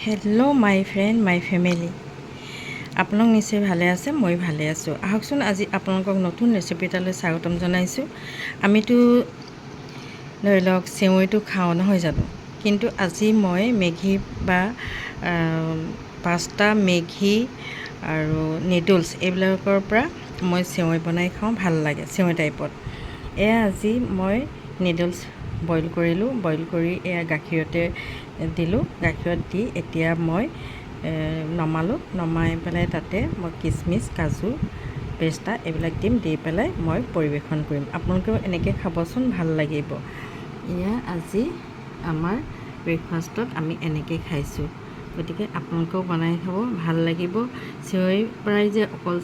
Hello' my friend my family, আপোনালোক নিশ্চয় ভালে আছে। মই ভালে আছোঁ। আহকচোন আজি আপোনালোকক নতুন ৰেচিপি এটালৈ স্বাগতম জনাইছোঁ। আমিতো ধৰি লওক চেৱৈটো খাওঁ নহয় জানো, কিন্তু আজি মই মেগী বা পাস্তা, মেগী আৰু নুডলছ এইবিলাকৰ পৰা মই চেৱৈ বনাই খাওঁ, ভাল লাগে চেৱৈ টাইপত। এয়া আজি মই নুডলছ বইল কৰিলোঁ, বইল কৰি এয়া গাখীৰতে দিলোঁ। গাখীৰত দি এতিয়া মই নমালোঁ, নমাই পেলাই তাতে মই কিচমিচ, কাজু, পেস্তা এইবিলাক দিম, দি পেলাই মই পৰিৱেশন কৰিম। আপোনালোকেও এনেকৈ খাবচোন, ভাল লাগিব। এয়া আজি আমাৰ ব্ৰেকফাষ্টত আমি এনেকৈ খাইছোঁ, গতিকে আপোনালোকেও বনাই খাব, ভাল লাগিব। চেৱৈৰ পৰাই যে অকল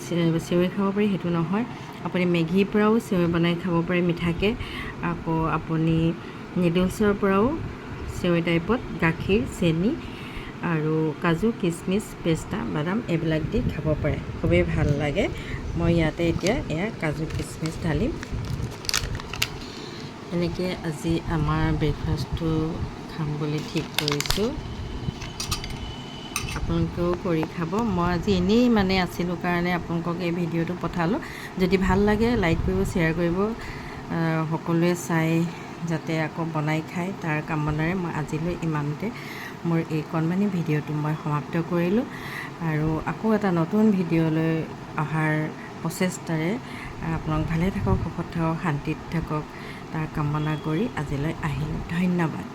চেৱৈ খাব পাৰি সেইটো নহয়, আপুনি মেগীৰ পৰাও চেৱৈ বনাই খাব পাৰি মিঠাকৈ। আকৌ আপুনি নুডলছৰ পৰাও চেৱৈ টাইপত গাখীৰ, চেনি আৰু কাজু, কিচমিচ, পেস্তা, বাদাম এইবিলাক দি খাব পাৰে, খুবেই ভাল লাগে। মই ইয়াতে এতিয়া এয়া কাজু, কিচমিচ ঢালিম। এনেকৈ আজি আমাৰ ব্ৰেকফাষ্টটো খাম বুলি ঠিক কৰিছোঁ। আপোনালোকেও কৰি খাব। মই আজি এনেই আছিলোঁ কাৰণে আপোনালোকক এই ভিডিঅ'টো পঠালোঁ। যদি ভাল লাগে লাইক কৰিব, শ্বেয়াৰ কৰিব, সকলোৱে চাই যাতে আকৌ বনাই খায় তাৰ কামনাৰে মই আজিলৈ ইমানতে মোৰ এই কণমানি ভিডিঅ'টো মই সমাপ্ত কৰিলোঁ। আৰু আকৌ এটা নতুন ভিডিঅ'লৈ অহাৰ প্ৰচেষ্টাৰে আপোনালোক ভালে থাকক, সুখত থাকক, শান্তিত থাকক তাৰ কামনা কৰি আজিলৈ আহিলোঁ। ধন্যবাদ।